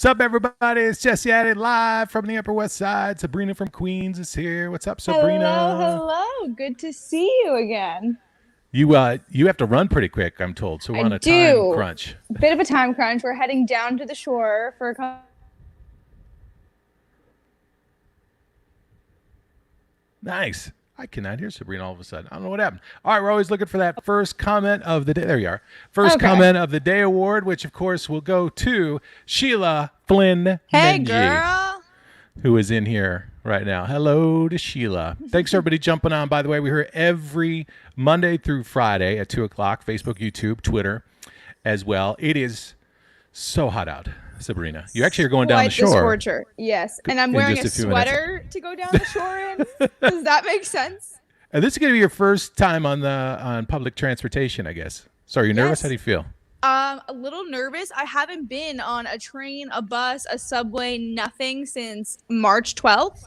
What's up, everybody? It's Jesse Added live from the Upper West Side. Sabrina from Queens is here. What's up, Hello, Sabrina? hello. Good to see you again. You have to run pretty quick, I'm told. So we're I on a time do. crunch. Bit of a time crunch. We're heading down to the shore for a couple. Nice. I cannot hear Sabrina all of a sudden. I don't know what happened. All right, we're always looking for that first comment of the day. There you are. First Okay. comment of the day award, which of course will go to Sheila Flynn Hey, Menji, girl. who is in here right now. Hello to Sheila. Thanks everybody jumping on. By the way, we're here every Monday through Friday at 2 o'clock, Facebook, YouTube, Twitter as well. It is so hot out, Sabrina. You actually are going down the Quite the shore. scorcher. Yes. And I'm in wearing just a a few minutes. sweater to go down the shore in. Does that make sense? And this is going to be your first time on public transportation, I guess. So are you nervous? Yes. How do you feel? A little nervous. I haven't been on a train, a bus, a subway, nothing since March 12th.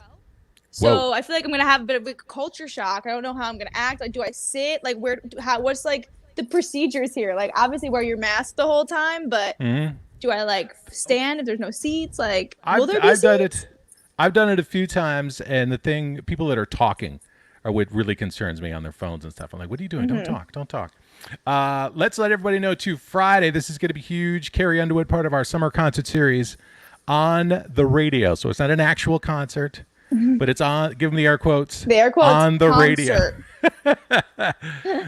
So Whoa. I feel like I'm gonna have a bit of a culture shock. I don't know how I'm gonna act. Like, do I sit? Like, what's like the procedures here? Like, obviously wear your mask the whole time, but do I like stand if there's no seats? Like, will there be I've seats? done it. I've done it a few times, and the thing, people that are talking are what really concerns me on their phones and stuff. I'm like, what are you doing? Don't talk. Don't talk. Let's let everybody know, too, Friday, this is going to be huge. Carrie Underwood, part of our summer concert series on the radio. So it's not an actual concert, but it's on, give them the air quotes. The air quotes on the concert. radio.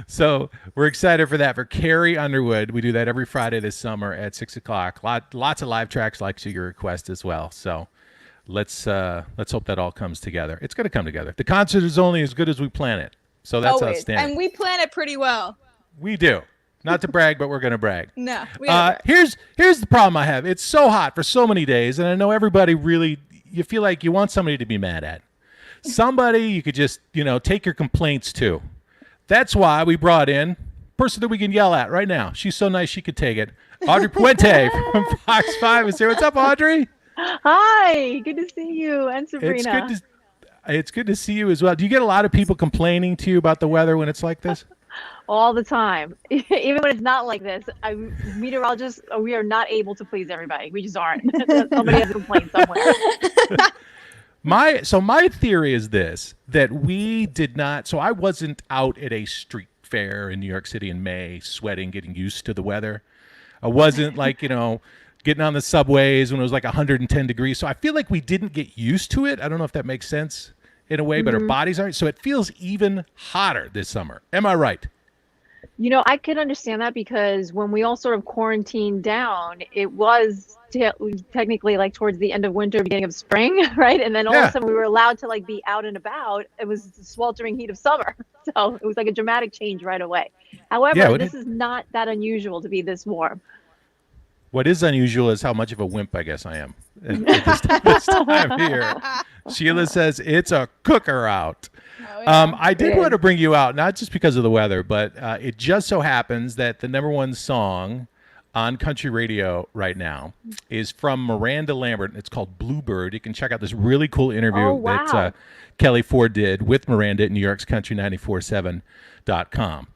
So we're excited for that. For Carrie Underwood, we do that every Friday this summer at 6 o'clock. Lots of live tracks like to your request as well. So let's hope that all comes together. It's going to come together. The concert is only as good as we plan it. So that's Always. outstanding. And we plan it pretty well. We do. Not to brag, but we're going to brag. No. We gotta Here's the problem I have. It's so hot for so many days, and I know everybody really, you feel like you want somebody to be mad at. Somebody you could just, take your complaints to. That's why we brought in a person that we can yell at right now. She's so nice she could take it. Audrey Puente from Fox 5 is here. What's up, Audrey? Hi, good to see you and Sabrina. It's good to see you as well. Do you get a lot of people complaining to you about the weather when it's like this? All the time. Even when it's not like this, meteorologists, we are not able to please everybody. We just aren't. Somebody has a complaint somewhere. My theory is this, that we did not, so I wasn't out at a street fair in New York City in May sweating, getting used to the weather. I wasn't like, getting on the subways when it was like 110 degrees. So I feel like we didn't get used to it. I don't know if that makes sense in a way, but our bodies aren't. So it feels even hotter this summer. Am I right? I could understand that because when we all sort of quarantined down, it was technically like towards the end of winter, beginning of spring, right? And then all of a sudden we were allowed to like be out and about. It was the sweltering heat of summer. So it was like a dramatic change right away. However, this is not that unusual to be this warm. What is unusual is how much of a wimp I guess I am at this time here. Sheila says it's a cooker out. Oh, yeah. I did want to bring you out, not just because of the weather, but it just so happens that the number one song on country radio right now is from Miranda Lambert. It's called Bluebird. You can check out this really cool interview that Kelly Ford did with Miranda at New York's Country947.com.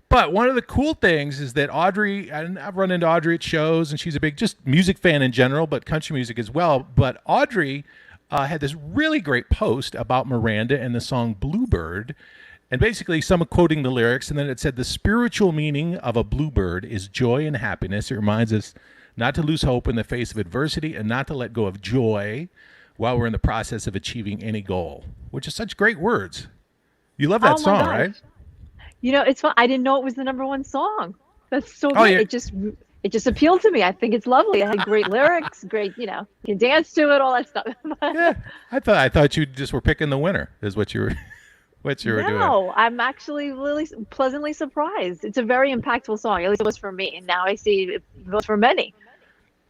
But one of the cool things is that Audrey, and I've run into Audrey at shows, and she's a big just music fan in general, but country music as well. But Audrey had this really great post about Miranda and the song Bluebird, and basically someone quoting the lyrics, and then it said, the spiritual meaning of a bluebird is joy and happiness. It reminds us not to lose hope in the face of adversity and not to let go of joy while we're in the process of achieving any goal, which is such great words. You love that song, right? It's fun. I didn't know it was the number one song. That's so good. Yeah. It just appealed to me. I think it's lovely. It had great lyrics, great, you can dance to it, all that stuff. Yeah, I thought you just were picking the winner, is what you were doing. No, I'm actually really pleasantly surprised. It's a very impactful song. At least it was for me, and now I see it was for many.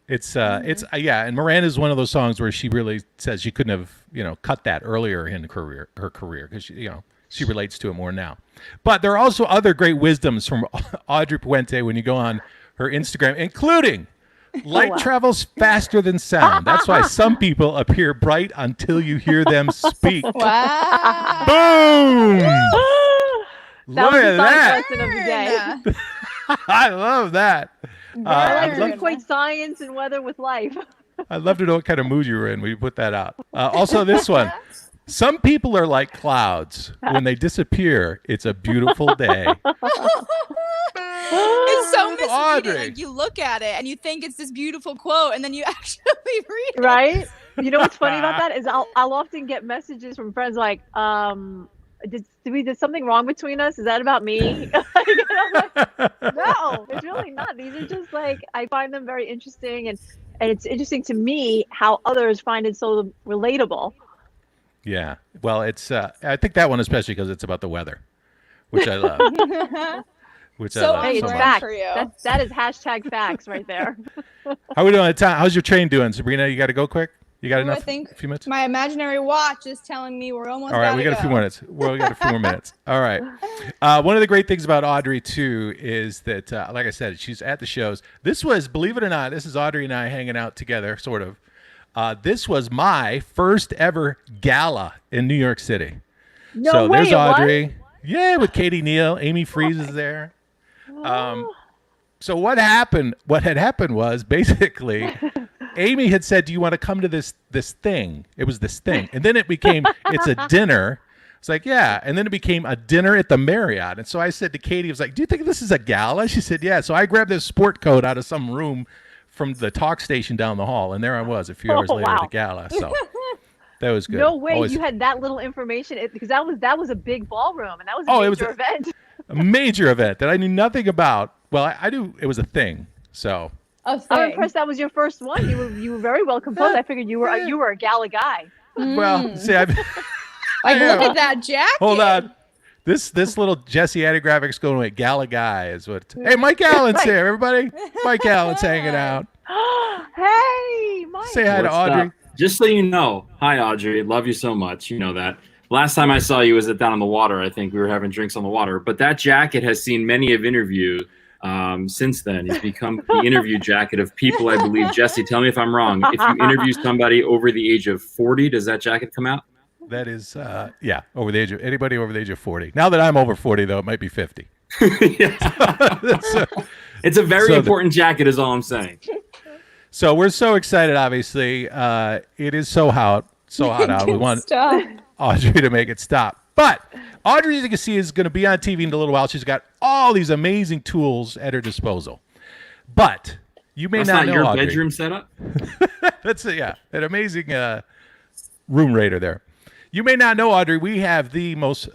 It's and Miranda is one of those songs where she really says she couldn't have cut that earlier in her career because she relates to it more now. But there are also other great wisdoms from Audrey Puente when you go on her Instagram, including light travels faster than sound. That's why some people appear bright until you hear them speak. Wow. Boom! Look That was at the that. lesson of the day. I love that. I like to equate science and weather with life. I'd love to know what kind of mood you were in when you put that out. Also, this one. Some people are like clouds. When they disappear, it's a beautiful day. It's so misleading. Audrey. Like you look at it and you think it's this beautiful quote, and then you actually read it. Right? You know what's funny about that is I'll often get messages from friends like, did something wrong between us? Is that about me? And I'm like, no, it's really not. These are just like, I find them very interesting, and it's interesting to me how others find it so relatable. Yeah. Well, it's. I think that one especially because it's about the weather, which I love. Which So I love Hey, so it's much. facts. for you. That is hashtag facts right there. How we doing on time? How's your train doing, Sabrina? You got to go quick. You got Ooh, enough? I think a few minutes. my imaginary watch is telling me we're almost. All right, gotta we got a few go. minutes. Well, we got a few more minutes. All right. One of the great things about Audrey too is that, like I said, she's at the shows. This was, believe it or not, this is Audrey and I hanging out together, sort of. This was my first ever gala in New York City. No So way, there's it was? Audrey. Yeah, with Katie Neal, Amy Freeze is there. So what happened? What had happened was basically, Amy had said, "Do you want to come to this thing?" It was this thing, and then it became it's a dinner. It's like, yeah, and then it became a dinner at the Marriott. And so I said to Katie, I was like, "Do you think this is a gala?" She said, "Yeah." So I grabbed this sport coat out of some room from the talk station down the hall, and there I was a few hours later at wow. the gala. So that was good. No way Always you had that little information because that was a big ballroom and that was a Oh, it was major event. a major event that I knew nothing about. Well, I knew it was a thing. So A I'm thing. impressed that was your first one. You were very well composed. I figured you were a gala guy. well, see, Like, look at that jacket. hold on. This little Jesse Graphics going with Gala Guy is what. Hey, Mike Allen's Right. here, everybody. Mike Allen's hanging out. Hey, Mike. Say hi to What's Audrey. up? Just so you know, hi Audrey, love you so much. You know that. Last time I saw you was at Down on the Water. I think we were having drinks on the water. But that jacket has seen many of interview since then. It's become the interview jacket of people, I believe. Jesse, tell me if I'm wrong. If you interview somebody over the age of 40, does that jacket come out? That is, yeah, over the age of anybody over the age of 40. Now that I'm over 40, though, it might be 50. Yeah. so, It's a very So the- important jacket, is all I'm saying. so we're so excited. Obviously, it is so hot out. We want Stop. Audrey to make it stop. But Audrey, as you can see, is going to be on TV in a little while. She's got all these amazing tools at her disposal. But you may That's not not know your Audrey. bedroom setup? That's an amazing room raider there. You may not know, Audrey, we have the most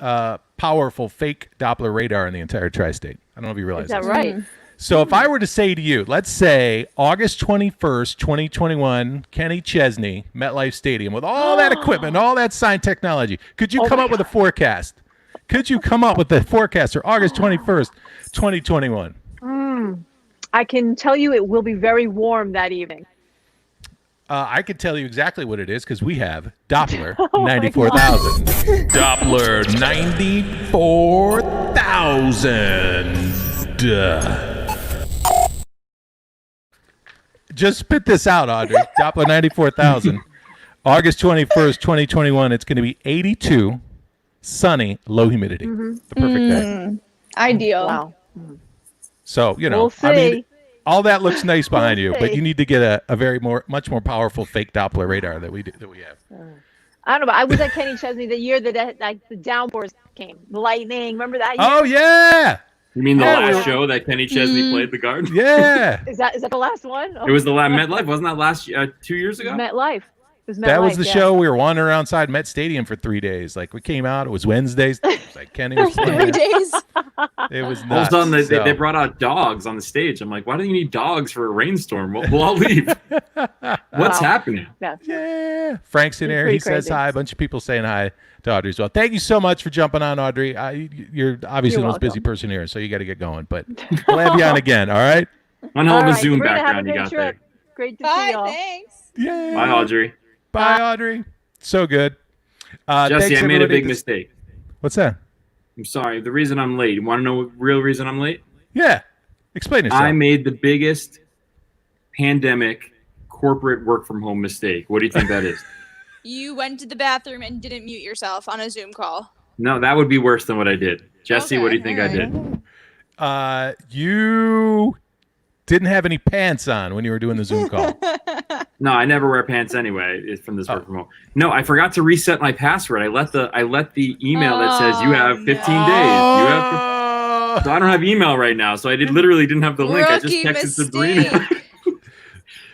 powerful fake Doppler radar in the entire tri-state. I don't know if you realize Is that this. right? So if I were to say to you, let's say August 21st, 2021, Kenny Chesney, MetLife Stadium, with all that equipment, all that sign technology, could you come up with a forecast? Could you come up with the forecast for August 21st, 2021? I can tell you it will be very warm that evening. I could tell you exactly what it is because we have Doppler my 94,000. Doppler 94,000. Just spit this out, Audrey. Doppler 94,000. August 21st, 2021. It's going to be 82, sunny, low humidity. The perfect day. Ideal. Wow. So, you know, We'll see. I mean, all that looks nice behind you, but you need to get a much more powerful fake Doppler radar that we have. I don't know, but I was at Kenny Chesney the year that the downpours came. The lightning, remember that year? Oh, yeah. You mean the Yeah, last show that Kenny Chesney played the Garden? Yeah. Is that the last one? It was the last MetLife. Wasn't that last 2 years ago? MetLife. It was MetLife, That was the yeah. show. We were wandering around outside Met Stadium for 3 days. Like, we came out. It was Wednesdays. It was like Kenny was 3 playing. days. It was All of a nuts. sudden, they So- brought out dogs on the stage. I'm like, why do you need dogs for a rainstorm? We'll all leave. What's happening? Yeah. Yeah. Frank's in It's here. pretty He says crazy. hi. A bunch of people saying hi to Audrey as well. Thank you so much for jumping on, Audrey. You're obviously You're the most busy welcome. person here, so you got to get going. But we'll have you on again, all right? One hell of All a right, Zoom Sabrina, have a background you great got trip. there. Great to Bye. see y'all. Thanks. Yeah. Bye, Audrey. Bye, Audrey. So good. Jesse, thanks, I made a everybody. big mistake. What's that? I'm sorry. The reason I'm late. You want to know what real reason I'm late? Yeah. Explain yourself. I made the biggest pandemic corporate work from home mistake. What do you think that is? You went to the bathroom and didn't mute yourself on a Zoom call. No, that would be worse than what I did. Jesse, Okay, what do you think I alright. did? You didn't have any pants on when you were doing the Zoom call. No, I never wear pants anyway. It's from this work from home. No, I forgot to reset my password. I let the email that says you have 15 days. You have. So I don't have email right now. So I literally didn't have the link. I just texted Sabrina.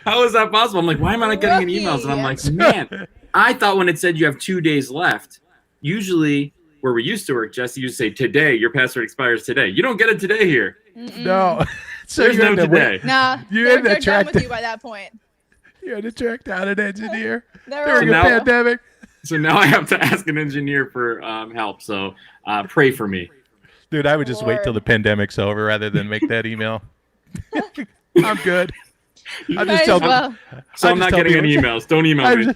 How is that possible? I'm like, why am I not getting any emails? And I'm like, man, I thought when it said you have 2 days left, usually where we used to work, Jesse used to say, today, your password expires today. You don't get it today here. No. So there's no today. Nah, they're done with you by that point. You had to track down an engineer during a pandemic. So now I have to ask an engineer for help. So pray for me. Dude, I would just wait till the pandemic's over rather than make that email. I'm good. I'll just tell them. So I'm not getting any emails. Don't email me.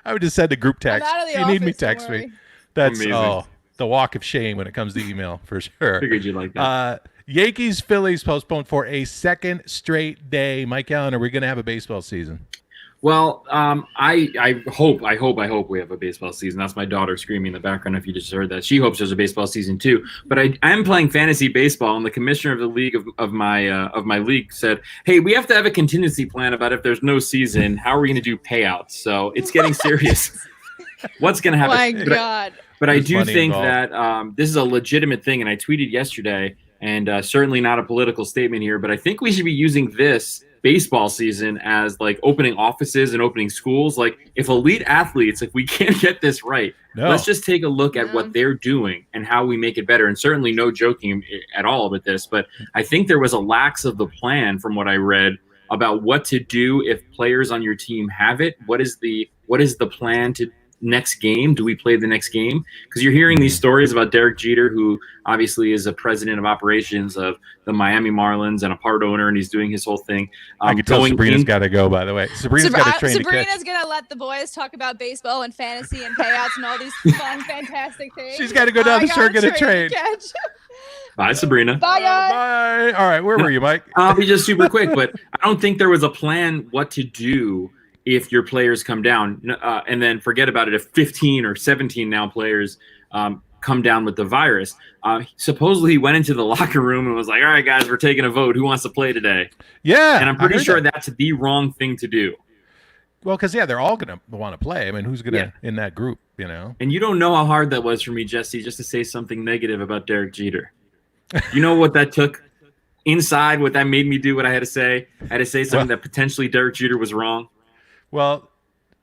I would just send a group text. If you need me, text me. That's amazing. The walk of shame when it comes to email, for sure. Figured you'd like that. Yankees, Phillies postponed for a second straight day. Mike Allen, are we going to have a baseball season? Well, I hope we have a baseball season. That's my daughter screaming in the background. If you just heard that, she hopes there's a baseball season too. But I am playing fantasy baseball, and the commissioner of the league of my league said, "Hey, we have to have a contingency plan about if there's no season. How are we going to do payouts?" So it's getting serious. What's going to happen? My God. But I do think that this is a legitimate thing, and I tweeted yesterday, and certainly not a political statement here, but I think we should be using this baseball season as like opening offices and opening schools. Like if elite athletes, if we can't get this right, let's just take a look at what they're doing and how we make it better. And certainly no joking at all with this, but I think there was a lax of the plan from what I read about what to do if players on your team have it. What is the plan to next game? Do we play the next game? Because you're hearing these stories about Derek Jeter, who obviously is a president of operations of the Miami Marlins and a part owner, and he's doing his whole thing. I can tell Sabrina's got to go, by the way. Sabrina's got to train Sabrina's going to let the boys talk about baseball and fantasy and payouts and all these fun, fantastic things. She's got to go down the shore and get a train. Bye, Sabrina. Bye, guys. Bye. All right, where were you, Mike? I'll be just super quick, but I don't think there was a plan what to do if your players come down, and then forget about it if 15 or 17 now players come down with the virus. Supposedly he went into the locker room and was like, all right, guys, we're taking a vote. Who wants to play today? Yeah. And I'm pretty sure that's the wrong thing to do. Well, because, they're all going to want to play. I mean, who's going to in that group, And you don't know how hard that was for me, Jesse, just to say something negative about Derek Jeter. You know what that took inside, what that made me do, what I had to say? I had to say something that potentially Derek Jeter was wrong. Well,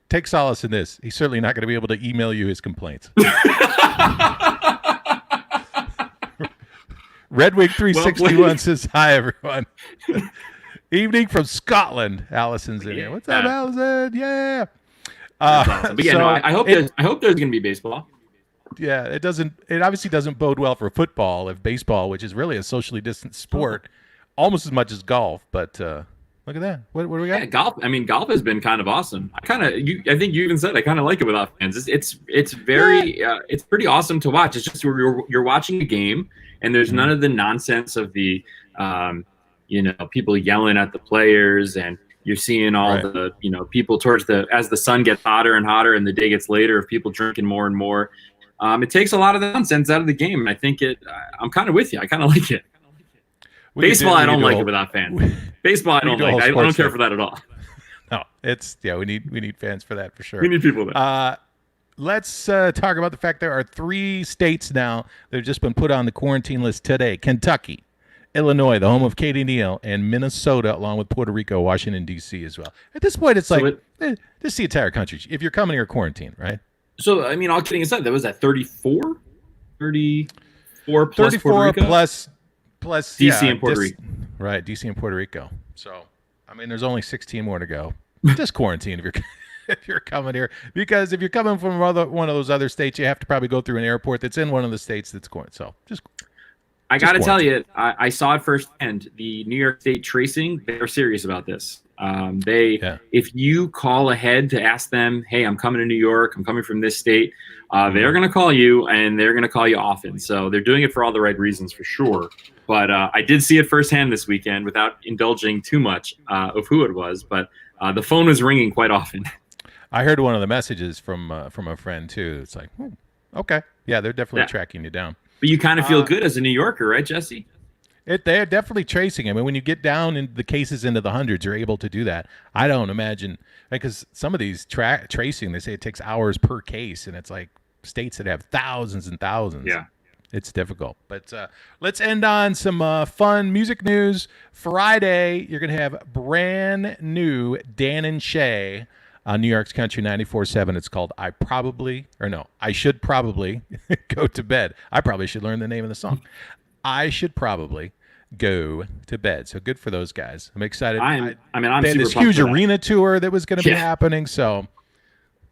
take solace in this. He's certainly not going to be able to email you his complaints. Redwig 361 says, hi, everyone. Evening from Scotland. Allison's in here. What's up, Allison? Yeah. Awesome. But I hope there's going to be baseball. Yeah, it obviously doesn't bode well for football if baseball, which is really a socially distant sport, almost as much as golf, but look at that. What do we got? Yeah, golf. I mean, golf has been kind of awesome. I think you even said I kind of like it without fans. It's very it's pretty awesome to watch. It's just you're watching a game and there's none of the nonsense of the people yelling at the players, and you're seeing all the people as the sun gets hotter and hotter and the day gets later of people drinking more and more. It takes a lot of the nonsense out of the game, and I think I'm kind of with you. I kind of like it. Baseball, I don't like it without fans. Baseball, I don't like. I don't care for that at all. No, we need fans for that for sure. We need people there. Let's talk about the fact there are 3 states now that have just been put on the quarantine list today: Kentucky, Illinois, the home of Katie Neal, and Minnesota, along with Puerto Rico, Washington D.C. as well. At this point, it's this is the entire country. If you're coming here, quarantine, right? So, I mean, all kidding aside, that was at 34? 34 plus 34 Puerto Rico? plus DC and Puerto Rico. Right, DC and Puerto Rico. So, I mean, there's only 16 more to go. Just quarantine if you're coming here. Because if you're coming from one of those other states, you have to probably go through an airport that's in one of the states that's quarantined. So, I got to tell you, I saw it firsthand. The New York State tracing, they're serious about this. If you call ahead to ask them, hey, I'm coming to New York, I'm coming from this state, they're going to call you, and they're going to call you often. So they're doing it for all the right reasons for sure. But I did see it firsthand this weekend without indulging too much of who it was. But the phone was ringing quite often. I heard one of the messages from a friend too. It's like, okay, yeah, they're definitely tracking you down. But you kind of feel good as a New Yorker, right, Jesse? They're definitely tracing. I mean, when you get down in the cases into the hundreds, you're able to do that. I don't imagine, because some of these tracing, they say it takes hours per case, and it's like states that have thousands and thousands. Yeah. It's difficult. But let's end on some fun music news. Friday, you're going to have brand new Dan and Shay on New York's Country 94.7. It's called I Should Probably Go to Bed. I probably should learn the name of the song. I Should Probably Go to Bed. So good for those guys. I'm excited. I'm they had super this pumped huge for that. arena tour that was going to be happening. So,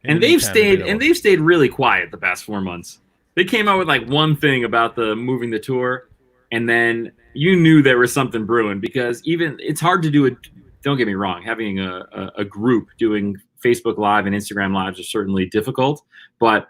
and they've stayed really quiet the past 4 months. They came out with like one thing about the moving the tour, and then you knew there was something brewing, because even it's hard to do it. Don't get me wrong, having a group doing Facebook Live and Instagram Lives are certainly difficult, but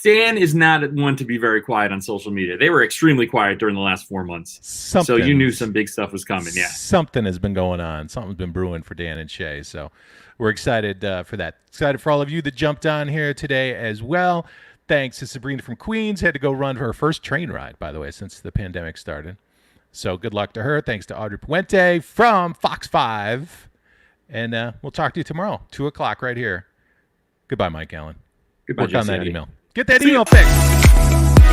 Dan is not one to be very quiet on social media. They were extremely quiet during the last 4 months. So you knew some big stuff was coming. Yeah. Something has been going on. Something's been brewing for Dan and Shay. So we're excited for that. Excited for all of you that jumped on here today as well. Thanks to Sabrina from Queens. Had to go run her first train ride, by the way, since the pandemic started. So good luck to her. Thanks to Audrey Puente from Fox 5. And we'll talk to you tomorrow, 2 o'clock right here. Goodbye, Mike Allen. Goodbye, Work on Jesse that Eddie. email. Get that email fixed.